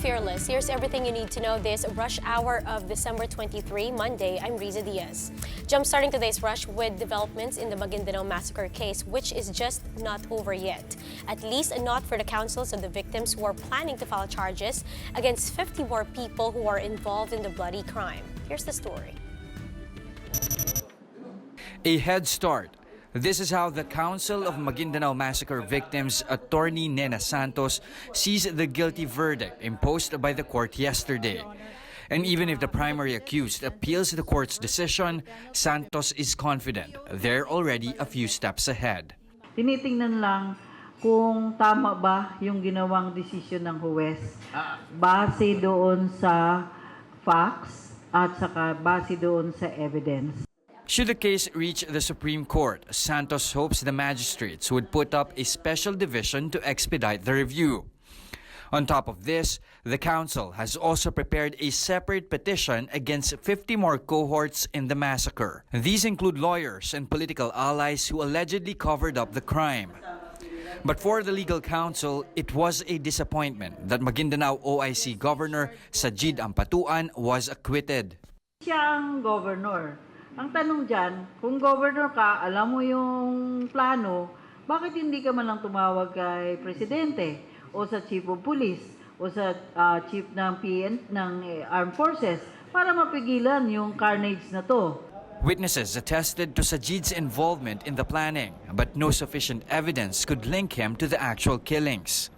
Fearless. Here's everything you need to know this rush hour of December 23, Monday. I'm Riza Diaz. Jumpstarting today's rush with developments in the Maguindanao massacre case, which is just not over yet. At least not for the counsels of the victims who are planning to file charges against 50 more people who are involved in the bloody crime. Here's the story. A head start. This is how the Council of Maguindanao Massacre Victims, Attorney Nena Santos, sees the guilty verdict imposed by the court yesterday. And even if the primary accused appeals the court's decision, Santos is confident they're already a few steps ahead. Tinitingnan lang kung tama ba yung ginawang desisyon ng huwes base doon sa facts at saka base doon sa evidence. Should the case reach the Supreme Court, Santos hopes the magistrates would put up a special division to expedite the review. On top of this, the council has also prepared a separate petition against 50 more cohorts in the massacre. These include lawyers and political allies who allegedly covered up the crime. But for the legal counsel, it was a disappointment that Maguindanao OIC Governor Sajid Ampatuan was acquitted. Siya ang governor. Ang tanong dyan, kung governor ka, alam mo yung plano, bakit hindi ka man lang tumawag kay presidente o sa chief of police o sa chief ng armed forces para mapigilan yung carnage na to? Witnesses attested to Sajid's involvement in the planning, but no sufficient evidence could link him to the actual killings.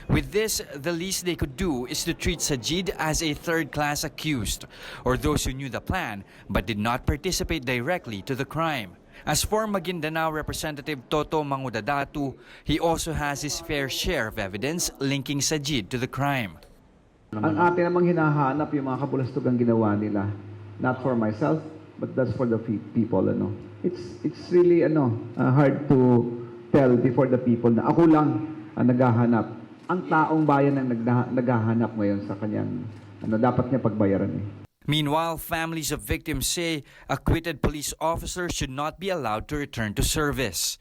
With this, the least they could do is to treat Sajid as a third-class accused, or those who knew the plan but did not participate directly to the crime. As for Maguindanao Representative Toto Mangudadatu, he also has his fair share of evidence linking Sajid to the crime. Ang atin namang hinahanap yung mga kabulastugang ginawa nila. Not for myself, but that's for the people. It's really hard to tell before the people na ako lang ang naghahanap. Ang taong bayan ang naghahanap ngayon sa kanyang dapat niya pagbayaran eh. Meanwhile, families of victims say acquitted police officers should not be allowed to return to service.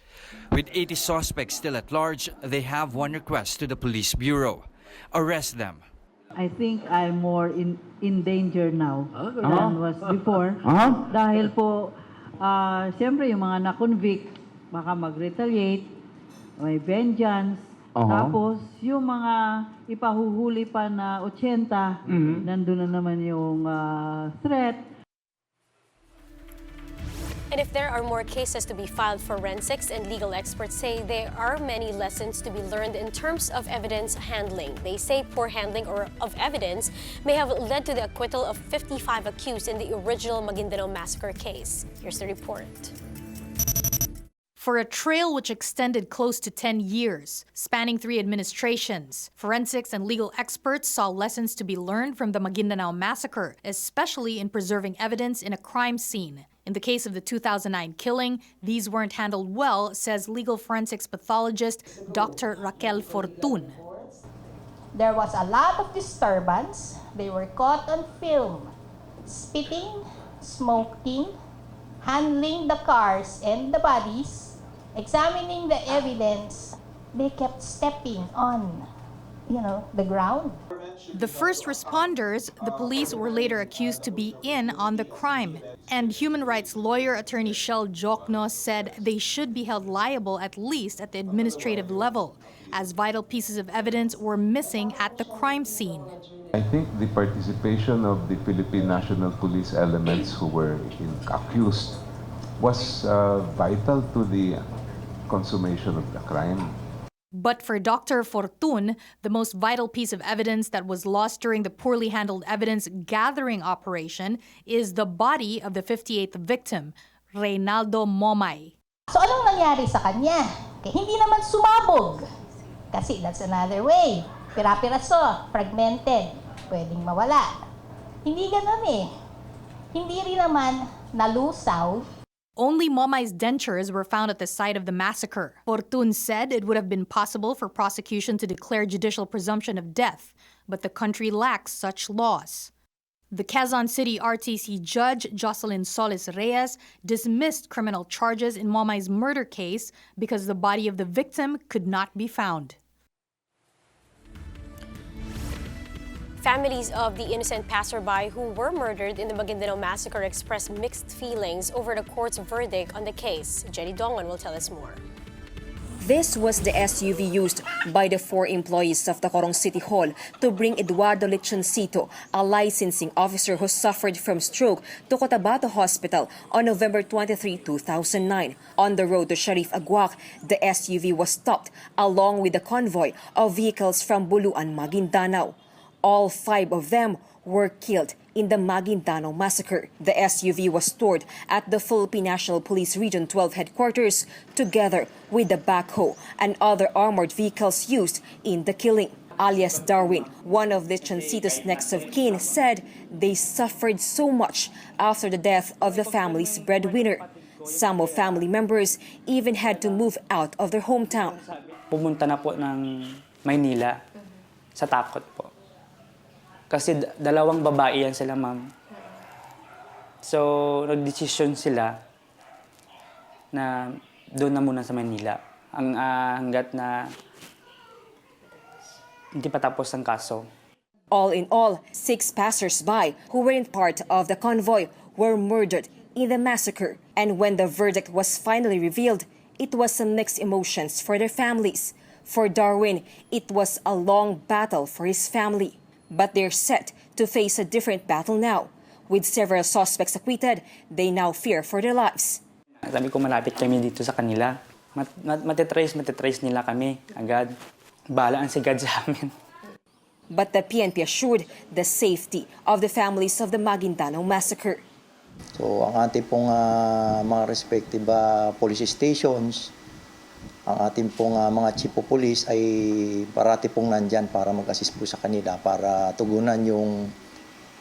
With 80 suspects still at large, they have one request to the police bureau: arrest them. I think I'm more in danger now than was before. Dahil po, siyempre yung mga na-convict, baka mag-retaliate, may vengeance. Tapos, yung mga ipahuhuli pa na 80, nandun na naman yung threat. And if there are more cases to be filed, forensics and legal experts say there are many lessons to be learned in terms of evidence handling. They say poor handling of evidence may have led to the acquittal of 55 accused in the original Maguindanao massacre case. Here's the report. For a trail which extended close to 10 years, spanning 3 administrations, forensics and legal experts saw lessons to be learned from the Maguindanao massacre, especially in preserving evidence in a crime scene. In the case of the 2009 killing, these weren't handled well, says legal forensics pathologist Dr. Raquel Fortun. There was a lot of disturbance. They were caught on film, spitting, smoking, handling the cars and the bodies. Examining the evidence, they kept stepping on, the ground. The first responders, the police, were later accused to be in on the crime. And human rights lawyer attorney Shel Jokno said they should be held liable at least at the administrative level, as vital pieces of evidence were missing at the crime scene. I think the participation of the Philippine National Police elements who were accused was vital to the consummation of the crime. But for Dr. Fortun, the most vital piece of evidence that was lost during the poorly handled evidence gathering operation is the body of the 58th victim, Reynaldo Momay. So anong nangyari sa kanya? Hindi naman sumabog. Kasi that's another way. Pira-piraso, fragmented, pwedeng mawala. Hindi ganun eh. Hindi rin naman nalusaw. Only Momay's dentures were found at the site of the massacre. Fortun said it would have been possible for prosecution to declare judicial presumption of death, but the country lacks such laws. The Quezon City RTC judge, Jocelyn Solis Reyes, dismissed criminal charges in Momay's murder case because the body of the victim could not be found. Families of the innocent passerby who were murdered in the Maguindanao massacre expressed mixed feelings over the court's verdict on the case. Jenny Dongan will tell us more. This was the SUV used by the 4 employees of the Corong City Hall to bring Eduardo Lechoncito, a licensing officer who suffered from stroke, to Cotabato Hospital on November 23, 2009. On the road to Sharif Aguac, the SUV was stopped along with a convoy of vehicles from Buluan, Maguindanao. All 5 of them were killed in the Maguindanao massacre. The SUV was stored at the Philippine National Police Region 12 headquarters together with the backhoe and other armored vehicles used in the killing. Alias Darwin, one of Lechoncito's next of kin, said they suffered so much after the death of the family's breadwinner. Some of family members even had to move out of their hometown. Pumunta na po ng Maynila sa takot po. Kasi dalawang babae yan sila, ma'am. So, nagdesisyon sila na doon na muna sa Manila. Hanggat na hindi pa tapos ang kaso. All in all, 6 passers-by who weren't part of the convoy were murdered in the massacre. And when the verdict was finally revealed, it was some mixed emotions for their families. For Darwin, it was a long battle for his family. But they're set to face a different battle now. With several suspects acquitted, they now fear for their lives. Sabi ko, malapit kami dito sa kanila. Matitrace nila kami agad. Bahala ang sigad sa amin. But the PNP assured the safety of the families of the Maguindanao massacre. So ang ating pong mga respective police stations, ang ating pong mga chief of police ay parati pong nandyan para mag-assist po sa kanila para tugunan yung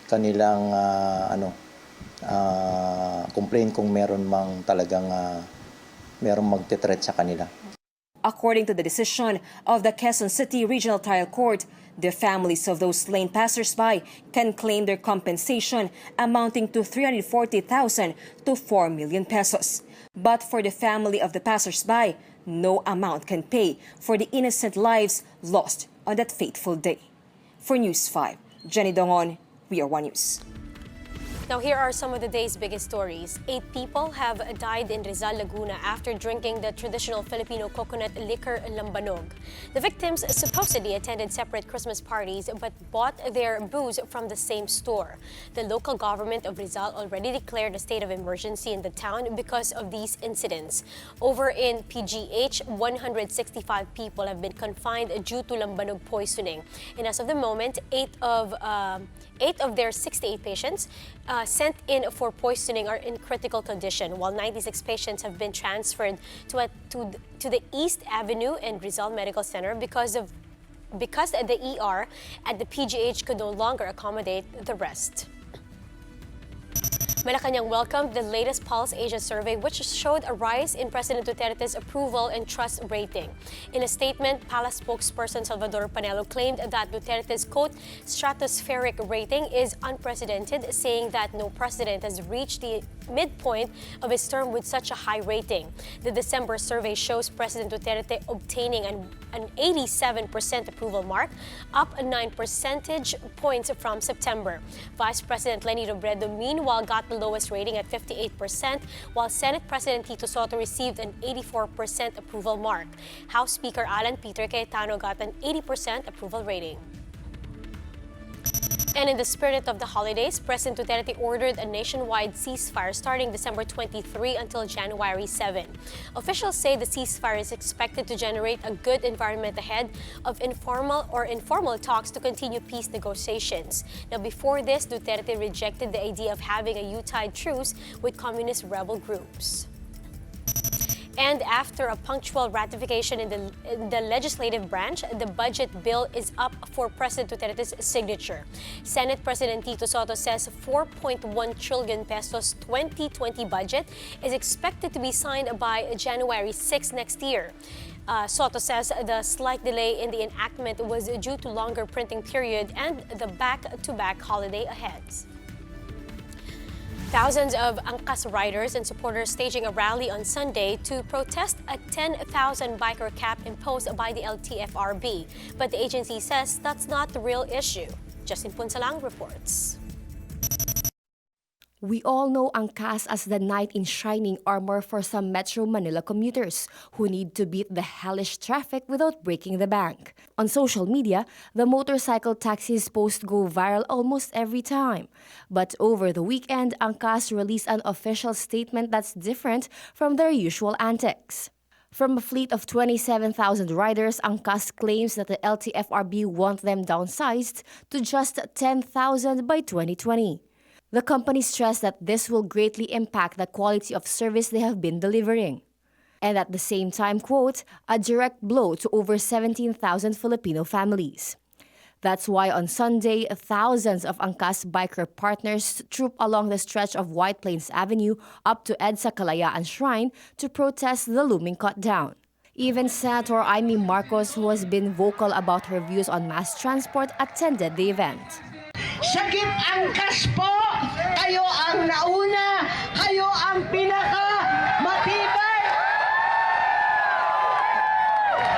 kanilang complaint kung meron mang talagang meron magte-threat sa kanila. According to the decision of the Quezon City Regional Trial Court, the families of those slain passers-by can claim their compensation amounting to 340,000 to 4 million pesos. But for the family of the passers-by, no amount can pay for the innocent lives lost on that fateful day. For News 5, Jenny Dongon, We Are One News. Now, here are some of the day's biggest stories. 8 people have died in Rizal, Laguna after drinking the traditional Filipino coconut liquor lambanog. The victims supposedly attended separate Christmas parties but bought their booze from the same store. The local government of Rizal already declared a state of emergency in the town because of these incidents. Over in PGH, 165 people have been confined due to lambanog poisoning. And as of the moment, 8 of their 68 patients sent in for poisoning are in critical condition, while 96 patients have been transferred to the East Avenue and Rizal Medical Center because the ER at the PGH could no longer accommodate the rest. Malacanang welcomed the latest Pulse Asia survey, which showed a rise in President Duterte's approval and trust rating. In a statement, Palace spokesperson Salvador Panelo claimed that Duterte's, quote, stratospheric rating is unprecedented, saying that no president has reached the midpoint of his term with such a high rating. The December survey shows President Duterte obtaining an 87% approval mark, up 9 percentage points from September. Vice President Leni Robredo, meanwhile, got the lowest rating at 58%, while Senate President Tito Sotto received an 84% approval mark. House Speaker Alan Peter Cayetano got an 80% approval rating. And in the spirit of the holidays, President Duterte ordered a nationwide ceasefire starting December 23 until January 7. Officials say the ceasefire is expected to generate a good environment ahead of informal talks to continue peace negotiations. Now, before this, Duterte rejected the idea of having a Yuletide truce with communist rebel groups. And after a punctual ratification in the legislative branch, the budget bill is up for President Duterte's signature. Senate President Tito Sotto says 4.1 trillion pesos 2020 budget is expected to be signed by January 6 next year. Sotto says the slight delay in the enactment was due to longer printing period and the back-to-back holiday ahead. Thousands of Angkas riders and supporters staging a rally on Sunday to protest a 10,000 biker cap imposed by the LTFRB. But the agency says that's not the real issue. Justin Punsalang reports. We all know Angkas as the knight in shining armor for some Metro Manila commuters who need to beat the hellish traffic without breaking the bank. On social media, the motorcycle taxis post go viral almost every time. But over the weekend, Angkas released an official statement that's different from their usual antics. From a fleet of 27,000 riders, Angkas claims that the LTFRB want them downsized to just 10,000 by 2020. The company stressed that this will greatly impact the quality of service they have been delivering. And at the same time, quote, a direct blow to over 17,000 Filipino families. That's why on Sunday, thousands of Angkas biker partners trooped along the stretch of White Plains Avenue up to EDSA Kalayaan Shrine to protest the looming cut-down. Even Senator Amy Marcos, who has been vocal about her views on mass transport, attended the event. Sakip Angkas po! Kayo ang nauna! Kayo ang pinaka-matibay!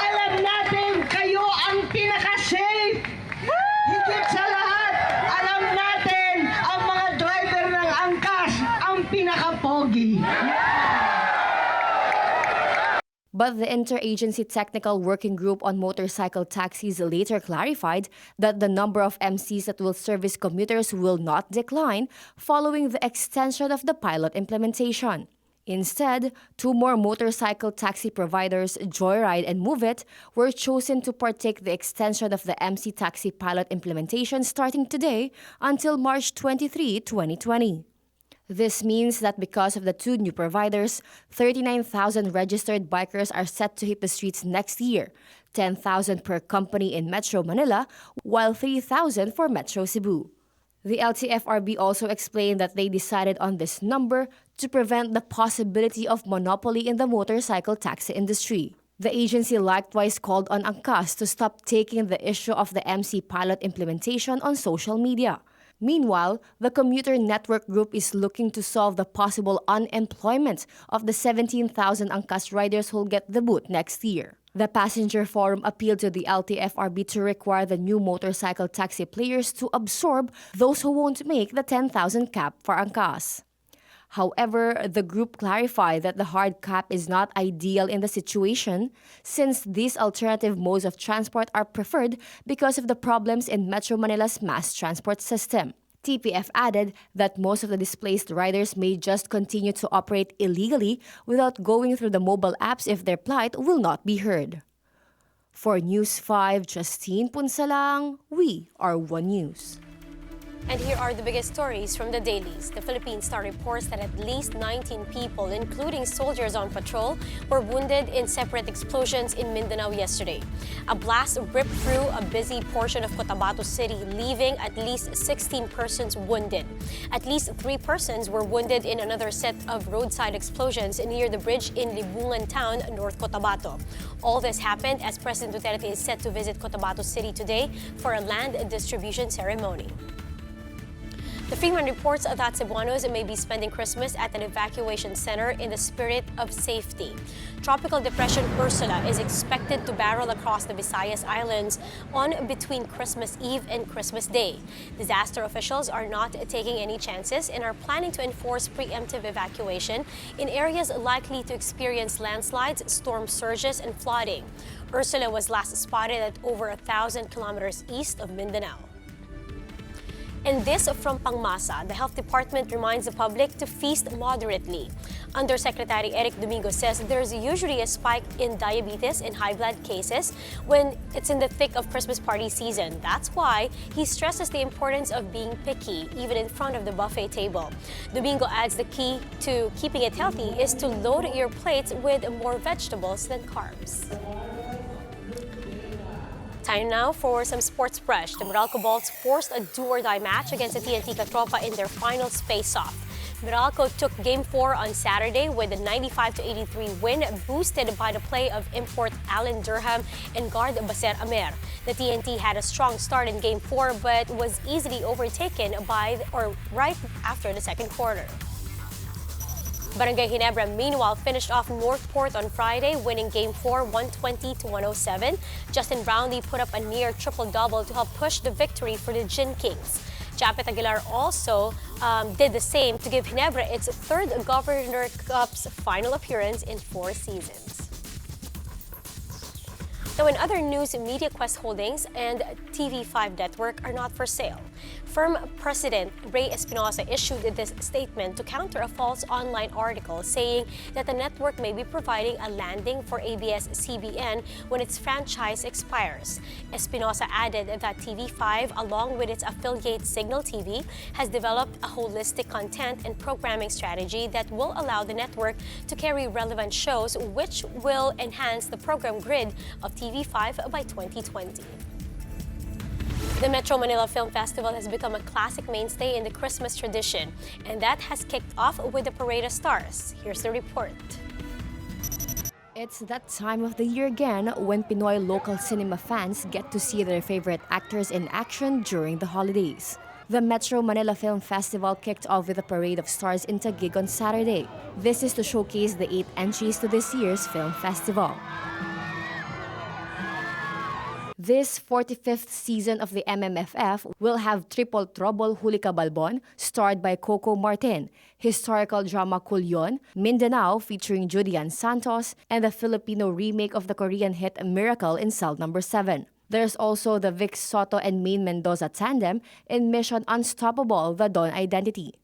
Alam natin, kayo ang pinaka-safe! Higit sa lahat, alam natin, ang mga driver ng Angkas ang pinaka-pogi! But the Interagency Technical Working Group on Motorcycle Taxis later clarified that the number of MCs that will service commuters will not decline following the extension of the pilot implementation. Instead, 2 more motorcycle taxi providers, Joyride and Move It, were chosen to partake the extension of the MC Taxi pilot implementation starting today until March 23, 2020. This means that because of the 2 new providers, 39,000 registered bikers are set to hit the streets next year, 10,000 per company in Metro Manila, while 3,000 for Metro Cebu. The LTFRB also explained that they decided on this number to prevent the possibility of monopoly in the motorcycle taxi industry. The agency likewise called on Angkas to stop taking the issue of the MC pilot implementation on social media. Meanwhile, the commuter network group is looking to solve the possible unemployment of the 17,000 Angkas riders who'll get the boot next year. The passenger forum appealed to the LTFRB to require the new motorcycle taxi players to absorb those who won't make the 10,000 cap for Angkas. However, the group clarified that the hard cap is not ideal in the situation since these alternative modes of transport are preferred because of the problems in Metro Manila's mass transport system. TPF added that most of the displaced riders may just continue to operate illegally without going through the mobile apps if their plight will not be heard. For News 5, Justine Punsalang, we are One News. And here are the biggest stories from the dailies. The Philippine Star reports that at least 19 people, including soldiers on patrol, were wounded in separate explosions in Mindanao yesterday. A blast ripped through a busy portion of Cotabato City, leaving at least 16 persons wounded. At least 3 persons were wounded in another set of roadside explosions near the bridge in Laguna town, North Cotabato. All this happened as President Duterte is set to visit Cotabato City today for a land distribution ceremony. The Freeman reports that Cebuanos may be spending Christmas at an evacuation center in the spirit of safety. Tropical Depression Ursula is expected to barrel across the Visayas Islands on between Christmas Eve and Christmas Day. Disaster officials are not taking any chances and are planning to enforce preemptive evacuation in areas likely to experience landslides, storm surges, and flooding. Ursula was last spotted at over 1,000 kilometers east of Mindanao. And this from Pangmasa, the Health Department reminds the public to feast moderately. Undersecretary Eric Domingo says there's usually a spike in diabetes and high blood cases when it's in the thick of Christmas party season. That's why he stresses the importance of being picky, even in front of the buffet table. Domingo adds the key to keeping it healthy is to load your plates with more vegetables than carbs. Time now for some sports brush. The Meralco Bolts forced a do-or-die match against the TNT Catropa in their final face-off. Meralco took Game 4 on Saturday with a 95-83 win, boosted by the play of import Alan Durham and guard Baser Amer. The TNT had a strong start in Game 4 but was easily overtaken right after the second quarter. Barangay Ginebra, meanwhile, finished off NorthPort on Friday, winning Game 4, 120-107. Justin Brownlee put up a near triple-double to help push the victory for the Gin Kings. Japet Aguilar also did the same to give Ginebra its third Governor Cup's final appearance in 4 seasons. Now, in other news, MediaQuest Holdings and TV5 Network are not for sale. Firm President Ray Espinosa issued this statement to counter a false online article saying that the network may be providing a landing for ABS-CBN when its franchise expires. Espinosa added that TV5, along with its affiliate Signal TV, has developed a holistic content and programming strategy that will allow the network to carry relevant shows, which will enhance the program grid of TV5 by 2020. The Metro Manila Film Festival has become a classic mainstay in the Christmas tradition, and that has kicked off with the Parade of Stars. Here's the report. It's that time of the year again when Pinoy local cinema fans get to see their favorite actors in action during the holidays. The Metro Manila Film Festival kicked off with a Parade of Stars in Taguig on Saturday. This is to showcase the 8 entries to this year's film festival. This 45th season of the MMFF will have Triple Trouble Huli Ka Balbon, starred by Coco Martin, historical drama Kulyon, Mindanao featuring Judian Santos, and the Filipino remake of the Korean hit Miracle in Cell Number 7. There's also the Vic Soto and Maine Mendoza tandem in Mission Unstoppable, The Dawn Identity.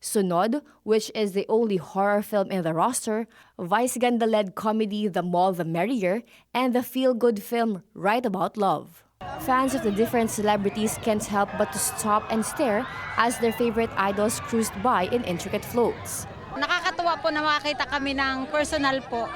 Sunod, which is the only horror film in the roster, Vice Ganda-led comedy The More the Merrier, and the feel-good film Right About Love. Fans of the different celebrities can't help but to stop and stare as their favorite idols cruised by in intricate floats. Nakakatuwa po na makakita kami ng personal po.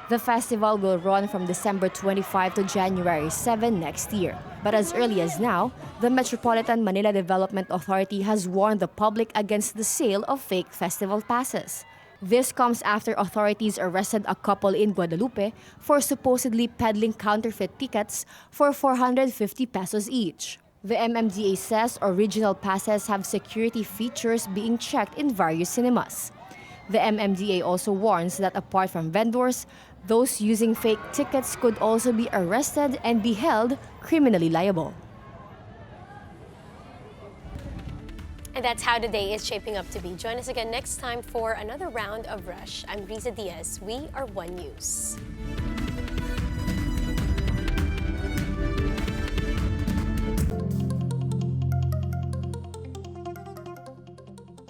The festival will run from December 25 to January 7 next year. But as early as now, the Metropolitan Manila Development Authority has warned the public against the sale of fake festival passes. This comes after authorities arrested a couple in Guadalupe for supposedly peddling counterfeit tickets for 450 pesos each. The MMDA says original passes have security features being checked in various cinemas. The MMDA also warns that apart from vendors, those using fake tickets could also be arrested and be held criminally liable. And that's how the day is shaping up to be. Join us again next time for another round of Rush. I'm Riza Diaz. We are One News.